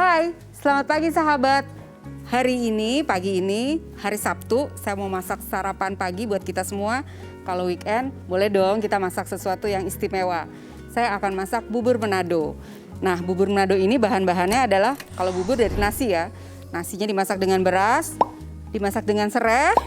Hai, selamat pagi sahabat. Pagi ini, hari Sabtu, saya mau masak sarapan pagi buat kita semua. Kalau weekend, boleh dong kita masak sesuatu yang istimewa. Saya akan masak bubur Manado. Nah, bubur Manado ini bahan-bahannya adalah, kalau bubur dari nasi ya. Nasinya dimasak dengan beras, dimasak dengan serai,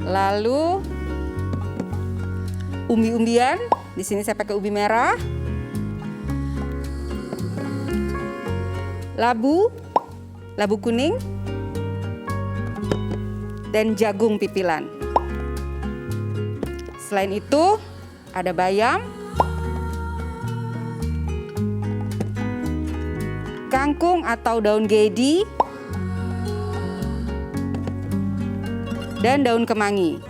lalu umbi-umbian. Di sini saya pakai ubi merah, labu kuning, dan jagung pipilan. Selain itu, ada bayam, kangkung atau daun gedi, dan daun kemangi.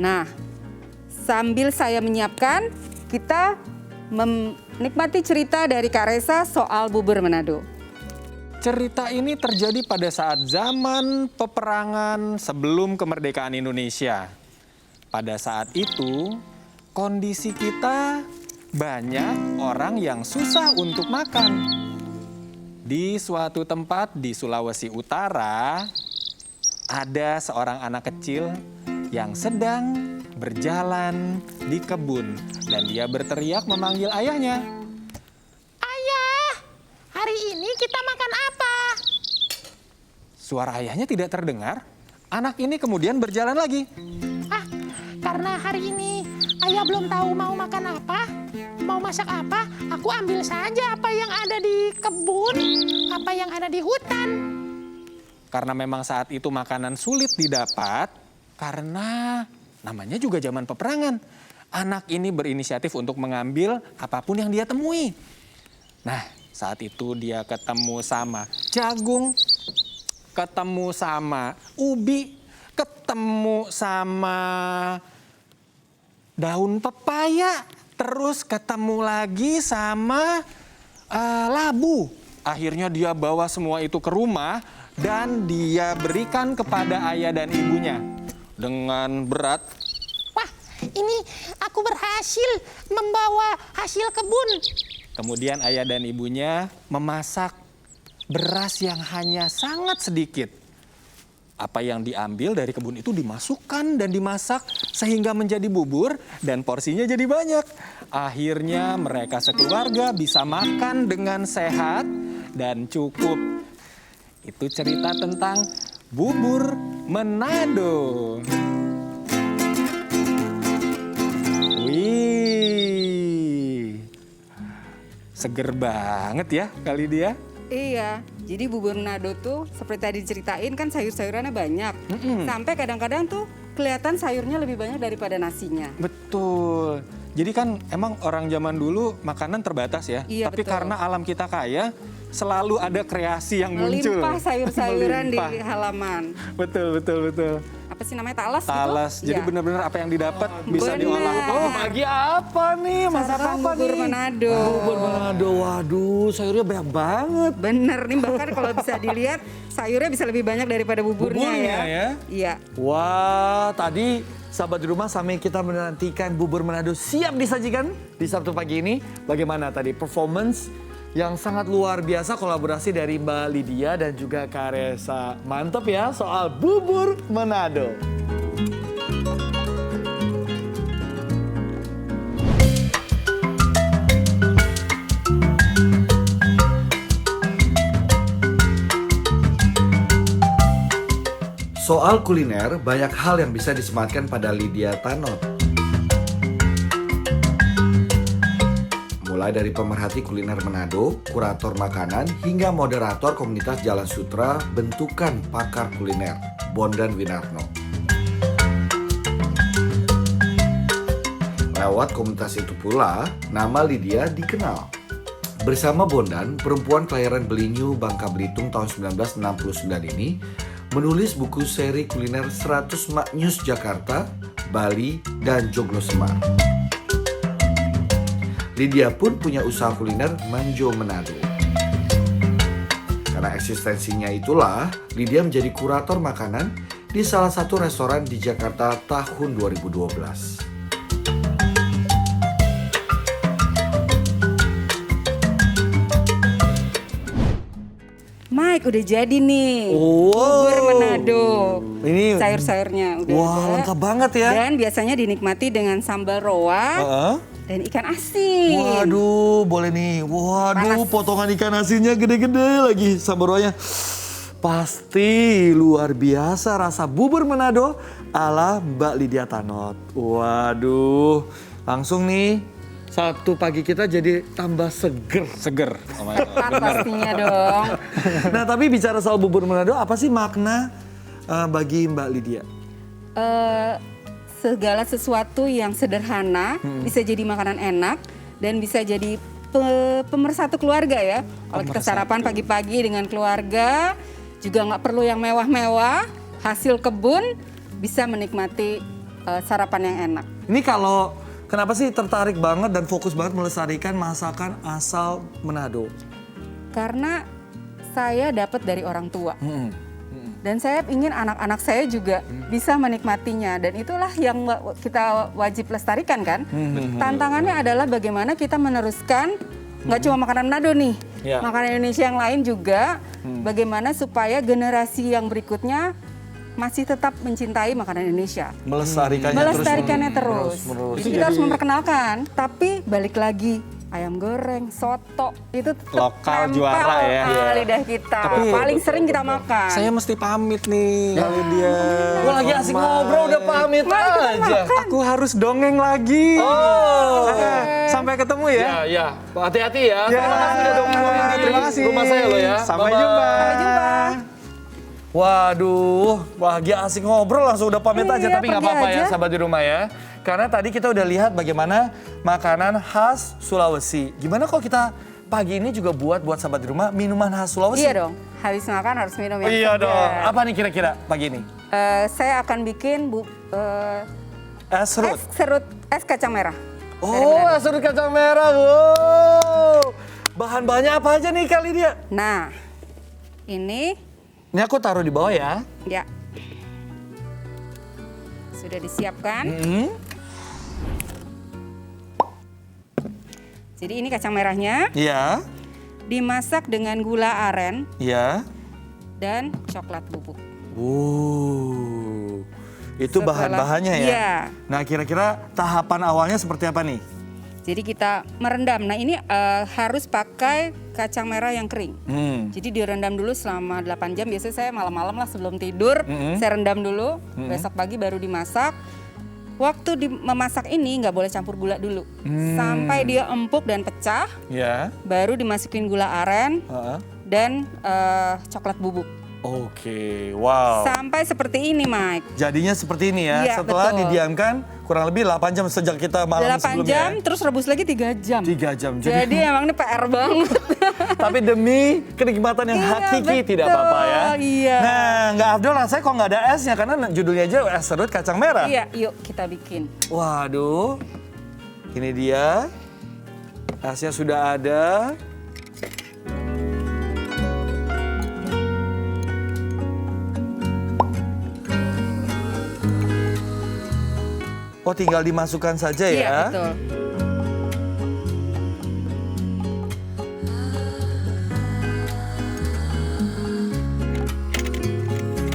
Nah, sambil saya menyiapkan, kita menikmati cerita dari Kak Resa soal bubur Manado. Cerita ini terjadi pada saat zaman peperangan sebelum kemerdekaan Indonesia. Pada saat itu, kondisi kita banyak orang yang susah untuk makan. Di suatu tempat di Sulawesi Utara, ada seorang anak kecil yang sedang berjalan di kebun dan dia berteriak memanggil ayahnya. Ayah, hari ini kita makan apa? Suara ayahnya tidak terdengar. Anak ini kemudian berjalan lagi. Karena hari ini ayah belum tahu mau makan apa, mau masak apa, aku ambil saja apa yang ada di kebun, apa yang ada di hutan. Karena memang saat itu makanan sulit didapat, karena namanya juga zaman peperangan. Anak ini berinisiatif untuk mengambil apapun yang dia temui. Nah, saat itu dia ketemu sama jagung, ketemu sama ubi, ketemu sama daun pepaya, terus ketemu lagi sama labu. Akhirnya dia bawa semua itu ke rumah dan dia berikan kepada ayah dan ibunya. Dengan berat. Wah, ini aku berhasil membawa hasil kebun. Kemudian ayah dan ibunya memasak beras yang hanya sangat sedikit. Apa yang diambil dari kebun itu dimasukkan dan dimasak sehingga menjadi bubur dan porsinya jadi banyak. Akhirnya mereka sekeluarga bisa makan dengan sehat dan cukup. Itu cerita tentang bubur Manado. Wih, seger banget ya kali dia. Iya, jadi bubur Manado tuh seperti tadi diceritain kan sayur-sayurannya banyak. Sampai kadang-kadang tuh kelihatan sayurnya lebih banyak daripada nasinya. Betul. Jadi kan emang orang zaman dulu makanan terbatas ya. Iya, Tapi betul. karena alam kita kaya, selalu ada kreasi yang muncul. Melimpah sayur-sayuran di Melimpah. halaman. Betul. Apa sih namanya, talas gitu? Talas. Jadi Ya. benar-benar apa yang didapat bisa benar. diolah. Oh, pagi apa nih? Masak Sarapan apa bubur nih? Manado. Bubur Manado, waduh sayurnya banyak banget. Bener nih, bahkan kalau bisa dilihat sayurnya bisa lebih banyak daripada buburnya Buburnya ya? Iya. Wah, tadi sahabat di rumah sambil kita menantikan bubur Manado siap disajikan di Sabtu pagi ini. Bagaimana tadi performance yang sangat luar biasa kolaborasi dari Mbak Lydia dan juga Kak Resa. Mantap ya soal bubur Manado. Soal kuliner, banyak hal yang bisa disematkan pada Lydia Tanot. Mulai dari pemerhati kuliner Manado, kurator makanan, hingga moderator komunitas Jalan Sutra, bentukan pakar kuliner, Bondan Winarno. Lewat komunitas itu pula, nama Lydia dikenal. Bersama Bondan, perempuan kelahiran Belinyu, Bangka Belitung tahun 1969 ini, menulis buku seri kuliner 100 Maknyus Jakarta, Bali, dan Joglo Semar. Lydia pun punya usaha kuliner Manjo Manado. Karena eksistensinya itulah, Lydia menjadi kurator makanan di salah satu restoran di Jakarta tahun 2012. Mike, udah jadi nih. Wow. Bubur Manado. Ini Sayur-sayurnya udah wah, ada. lengkap banget ya. Dan biasanya dinikmati dengan sambal roa Heeh. dan ikan asin. Waduh, boleh nih. Waduh, Panas. potongan ikan asinnya gede-gede lagi. Sambalnya pasti luar biasa rasa bubur Manado ala Mbak Lydia Tanot. Waduh, langsung nih Sabtu pagi kita jadi tambah seger. Seger. Oh my God, Tepat bener. pastinya dong. Nah, tapi bicara soal bubur Manado, apa sih makna bagi Mbak Lydia? Segala sesuatu yang sederhana bisa jadi makanan enak dan bisa jadi pemersatu keluarga ya. Kalau kita sarapan pagi-pagi dengan keluarga, juga nggak perlu yang mewah-mewah, hasil kebun bisa menikmati sarapan yang enak. Ini kalau kenapa sih tertarik banget dan fokus banget melestarikan masakan asal Manado? Karena saya dapat dari orang tua. Dan saya ingin anak-anak saya juga bisa menikmatinya. Dan itulah yang kita wajib lestarikan kan. Tantangannya adalah bagaimana kita meneruskan, nggak cuma makanan Manado nih. Ya. Makanan Indonesia yang lain juga. Bagaimana supaya generasi yang berikutnya masih tetap mencintai makanan Indonesia. Melestarikannya terus. Jadi kita harus memperkenalkan. Tapi balik lagi, ayam goreng, soto itu tetap Lokal nempel juara ya. ke lidah kita. Tapi- Paling sering kita makan. Saya mesti pamit nih, kali dia. Gua lagi asik ngobrol udah pamit aja. Aku harus dongeng lagi. Oh. Sampai ketemu ya. Ya, ya. Hati-hati ya. Ya, Terima kasih udah dongeng di terima kasih. rumah saya loh ya. Sampai Bye-bye. jumpa. Sampai jumpa. Waduh, bahagia asik ngobrol langsung udah pamit Iya, aja. Tapi nggak pergi apa-apa ya aja. sahabat di rumah ya. Karena tadi kita udah lihat bagaimana makanan khas Sulawesi. Gimana kalau kita pagi ini juga buat sahabat di rumah minuman khas Sulawesi? Iya dong, habis makan harus minum yang Iya segar. dong. Apa nih kira-kira pagi ini? Saya akan bikin Es serut. es kacang merah. Oh, es serut kacang merah. Wow. Bahan-bahannya apa aja nih kali dia? Nah, ini Ini aku taruh di bawah ya. ya sudah disiapkan. Jadi ini kacang merahnya Iya. dimasak dengan gula aren Iya. dan coklat bubuk. Itu Setelah- bahan-bahannya ya? Iya. Nah, kira-kira tahapan awalnya seperti apa nih? Jadi kita merendam. Nah ini harus pakai kacang merah yang kering. Jadi direndam dulu selama 8 jam. Biasanya saya malam-malam lah sebelum tidur. Saya rendam dulu. Besok pagi baru dimasak. Waktu memasak ini nggak boleh campur gula dulu. Sampai dia empuk dan pecah. Ya. Baru dimasukin gula aren dan coklat bubuk. Oke, wow. Sampai seperti ini Mike. Jadinya seperti ini ya, Iya, setelah betul. didiamkan kurang lebih 8 jam sejak kita malam 8 sebelumnya. jam terus rebus lagi 3 jam. 3 jam. Jadi emang ini PR banget. Tapi demi kenikmatan yang Iya, hakiki betul, tidak apa-apa ya. iya. Nah, nggak afdol rasanya kok nggak ada esnya karena judulnya aja es serut kacang merah. Iya, yuk kita bikin. Waduh, ini dia. Esnya sudah ada. Oh, tinggal dimasukkan saja ya. Iya, betul.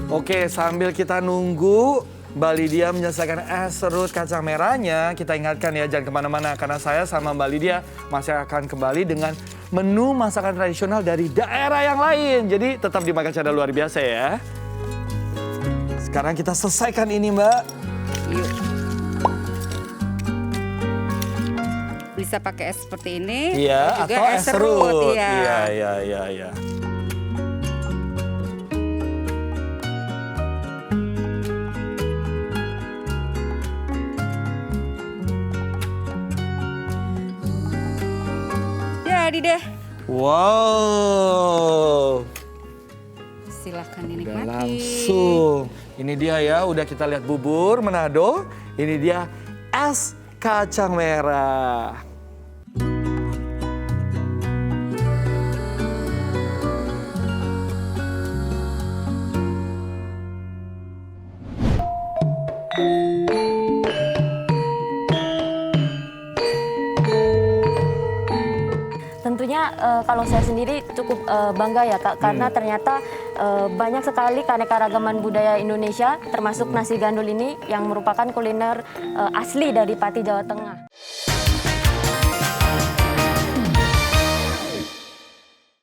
Oke, sambil kita nunggu Mbak Lydia menyelesaikan es serut kacang merahnya, kita ingatkan ya jangan kemana-mana karena saya sama Mbak Lydia masih akan kembali dengan menu masakan tradisional dari daerah yang lain. Jadi tetap di Makan Canda luar biasa ya. Sekarang kita selesaikan ini Mbak. Yuk. Bisa pakai es seperti ini. Iya, juga atau es serut. Iya. Iya. Jadi deh. Wow. Silahkan Udah dinikmati. langsung. Ini dia ya, udah kita lihat bubur Manado. Ini dia es kacang merah. tentunya kalau saya sendiri cukup bangga ya Kak, karena ternyata banyak sekali keanekaragaman budaya Indonesia, termasuk nasi gandul ini yang merupakan kuliner asli dari Pati, Jawa Tengah.